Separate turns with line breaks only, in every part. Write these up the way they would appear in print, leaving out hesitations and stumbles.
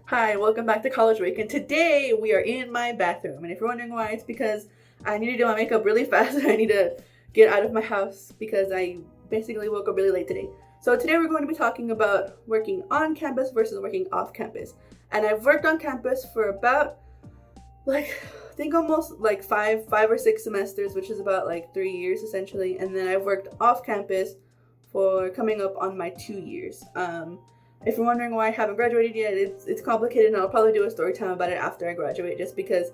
Hi, welcome back to College Week, and today we are in my bathroom. And if you're wondering why, it's because I need to do my makeup really fast and I need to get out of my house because I basically woke up really late today. So today we're going to be talking about working on campus versus working off campus. And I've worked on campus for about I think almost like five or six semesters, which is about like 3 years essentially. And then I've worked off campus for coming up on my 2 years. If you're wondering why I haven't graduated yet, it's complicated, and I'll probably do a story time about it after I graduate, just because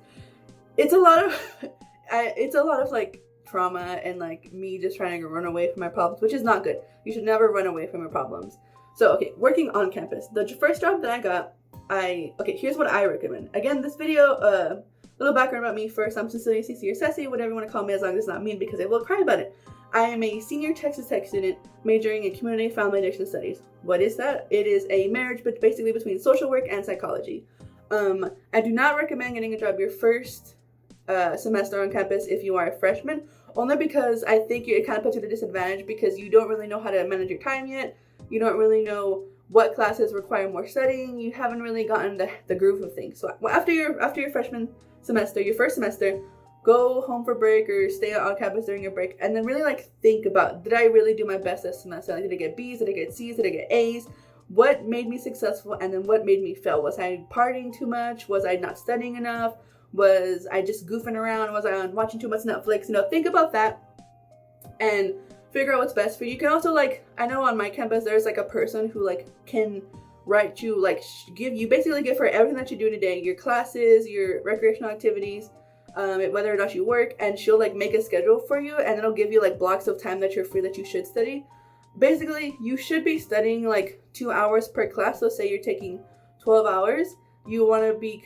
it's a lot of like trauma and like me just trying to run away from my problems, which is not good. You should never run away from your problems. So okay, working on campus. The first job that I got, here's what I recommend. Again, this video, little background about me first. I'm Cecilia, CC, or Ceci, whatever you want to call me, as long as it's not mean, because I will cry about it. I am a senior Texas Tech student majoring in community family addiction studies. What is that? It is a marriage, but basically between social work and psychology. I do not recommend getting a job your first semester on campus if you are a freshman, only because I think it kind of puts you at a disadvantage because you don't really know how to manage your time yet. You don't really know what classes require more studying. You haven't really gotten the groove of things. So after your freshman semester, your first semester, go home for break or stay on campus during your break, and then really like think about, did I really do my best this semester? Like, did I get B's? Did I get C's? Did I get A's? What made me successful, and then what made me fail? Was I partying too much? Was I not studying enough? Was I just goofing around? Was I watching too much Netflix? Think about that and figure out what's best for you. You can also, like, I know on my campus there's like a person who like can write you, like give for everything that you do today, your classes, your recreational activities, whether or not you work, and she'll like make a schedule for you, and it'll give you like blocks of time that you're free that you should study. Basically, you should be studying like 2 hours per class. So say you're taking 12 hours, you want to be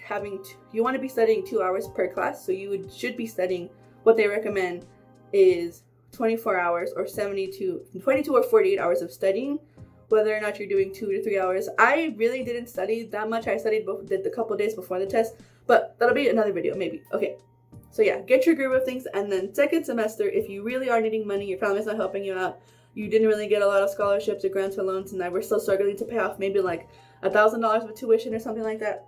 studying 2 hours per class. So should be studying, what they recommend is 24 hours or 22 or 48 hours of studying, whether or not you're doing 2 to 3 hours. I really didn't study that much. I studied the couple days before the test, but that'll be another video maybe. Okay. So yeah, get your groove of things, and then second semester, if you really are needing money, your family's not helping you out, you didn't really get a lot of scholarships or grants or loans, and we're still struggling to pay off maybe like $1,000 of tuition or something like that.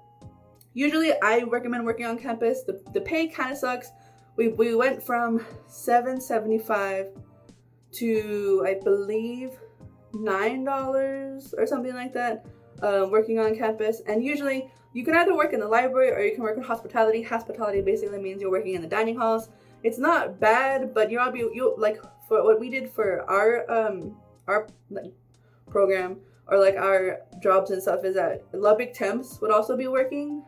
Usually I recommend working on campus. The pay kind of sucks. We went from $7.75 to, I believe, $9 or something like that, working on campus. And usually you can either work in the library or you can work in hospitality. Hospitality basically means you're working in the dining halls. It's not bad, but you like, for what we did for our like, program, or like our jobs and stuff, is that Lubbock temps would also be working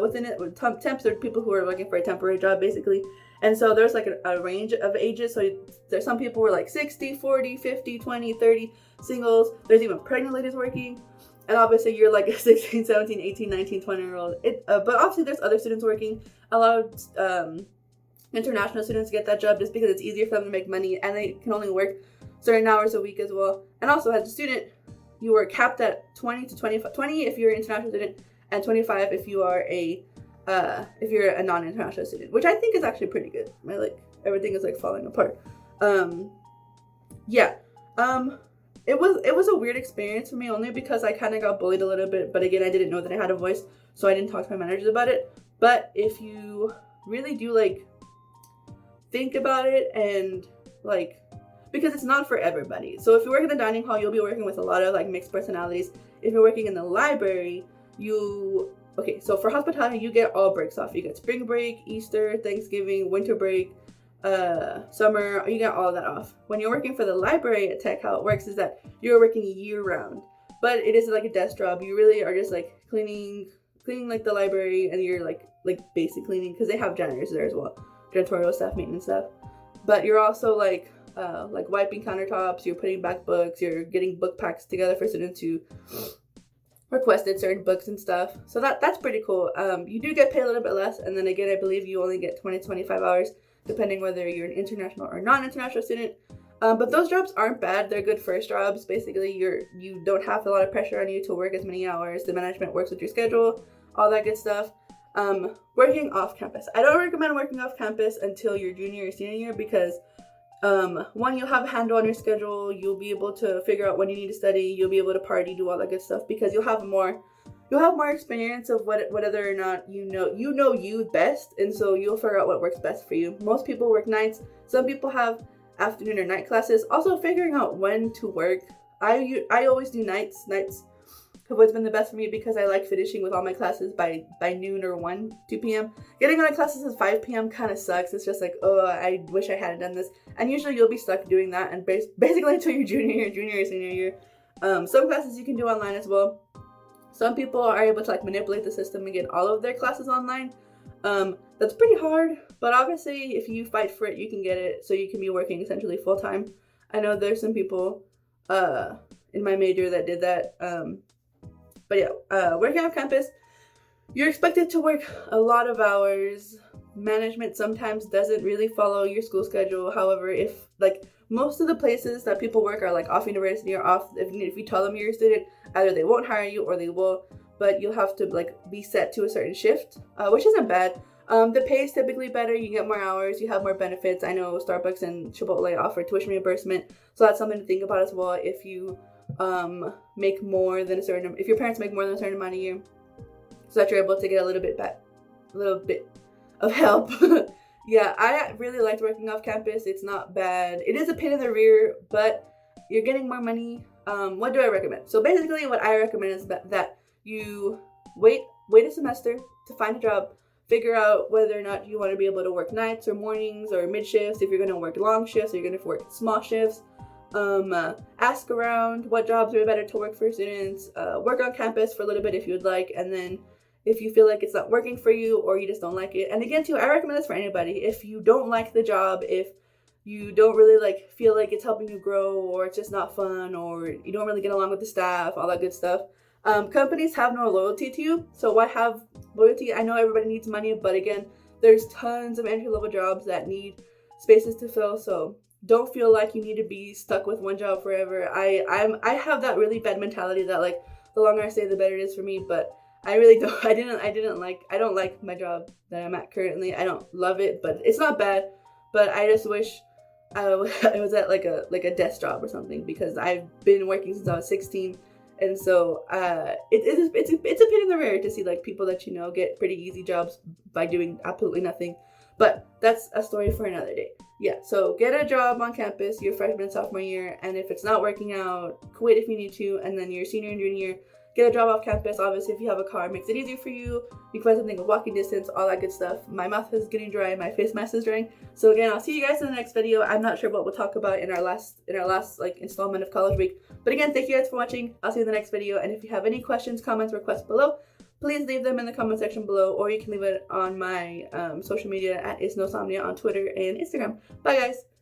within it. Temps are people who are looking for a temporary job basically. And so there's like a range of ages. So there's some people who are like 60, 40, 50, 20, 30, singles. There's even pregnant ladies working. And obviously you're like a 16, 17, 18, 19, 20-year-old. But obviously there's other students working. A lot of international students get that job just because it's easier for them to make money, and they can only work certain hours a week as well. And also, as a student, you are capped at 20 to 25, 20 if you're an international student, and 25 if you are if you're a non-international student, which I think is actually pretty good. Everything is like falling apart. It was a weird experience for me, only because I kind of got bullied a little bit, but again, I didn't know that I had a voice, so I didn't talk to my managers about it. But if you really do like think about it, and like, because it's not for everybody. So if you work in the dining hall, you'll be working with a lot of like mixed personalities. If you're working in the library, so for hospitality, you get all breaks off. You get spring break, Easter, Thanksgiving, winter break, summer, you get all that off. When you're working for the library at Tech, how it works is that you're working year round, but it is like a desk job. You really are just like cleaning like the library, and you're like basic cleaning, because they have janitors there as well, janitorial staff, maintenance staff. But you're also like wiping countertops, you're putting back books, you're getting book packs together for students who requested certain books and stuff. So that's pretty cool. You do get paid a little bit less, and then again, I believe you only get 20 to 25 hours depending whether you're an international or non-international student. But those jobs aren't bad. They're good first jobs. Basically, you don't have a lot of pressure on you to work as many hours. The management works with your schedule, all that good stuff. Working off campus. I don't recommend working off campus until your junior or senior year, because one, you'll have a handle on your schedule. You'll be able to figure out when you need to study. You'll be able to party, do all that good stuff, because you'll have more you'll have more experience of whether or not you know you best, and so you'll figure out what works best for you. Most people work nights. Some people have afternoon or night classes. Also, figuring out when to work. I always do nights. Nights have always been the best for me because I like finishing with all my classes by noon or 2 p.m. Getting on classes at 5 p.m. kind of sucks. It's just like, oh, I wish I hadn't done this. And usually you'll be stuck doing that, and basically until your junior or senior year. Some classes you can do online as well. Some people are able to like manipulate the system and get all of their classes online. That's pretty hard, but obviously if you fight for it, you can get it, so you can be working essentially full time. I know there's some people in my major that did that. But yeah, working on campus, you're expected to work a lot of hours. Management sometimes doesn't really follow your school schedule. However, if like most of the places that people work are like off university or off, if you tell them you're a student, either they won't hire you or they will, but you'll have to like be set to a certain shift, which isn't bad. The pay is typically better. You get more hours, you have more benefits. I know Starbucks and Chipotle offer tuition reimbursement, so that's something to think about as well. If you make more than if your parents make more than a certain amount a year, so that you're able to get a little bit of help. Yeah, I really liked working off campus. It's not bad. It is a pain in the rear, but you're getting more money. What do I recommend? So basically what I recommend is that you wait a semester to find a job, figure out whether or not you want to be able to work nights or mornings or mid shifts, if you're going to work long shifts or you're going to work small shifts. Ask around what jobs are better to work for students. Work on campus for a little bit if you would like, and then if you feel like it's not working for you or you just don't like it. And again too, I recommend this for anybody. If you don't like the job, if you don't really like feel like it's helping you grow, or it's just not fun, or you don't really get along with the staff, all that good stuff, companies have no loyalty to you. So why have loyalty? I know everybody needs money, but again, there's tons of entry-level jobs that need spaces to fill, so don't feel like you need to be stuck with one job forever. I have that really bad mentality that like the longer I stay, the better it is for me, but I really don't. I don't like my job that I'm at currently. I don't love it, but it's not bad. But I just wish I was at like a desk job or something, because I've been working since I was 16, and so it's a pain in the rear to see like people that you know get pretty easy jobs by doing absolutely nothing. But that's a story for another day. Yeah, so get a job on campus your freshman, sophomore year, and if it's not working out, quit if you need to, and then your senior and junior year, get a job off campus. Obviously, if you have a car, it makes it easier for you. You can find something of walking distance, all that good stuff. My mouth is getting dry, my face mask is drying. So again, I'll see you guys in the next video. I'm not sure what we'll talk about in our last like installment of College Week. But again, thank you guys for watching. I'll see you in the next video. And if you have any questions, comments, requests below, please leave them in the comment section below, or you can leave it on my social media at isnosomnia on Twitter and Instagram. Bye guys!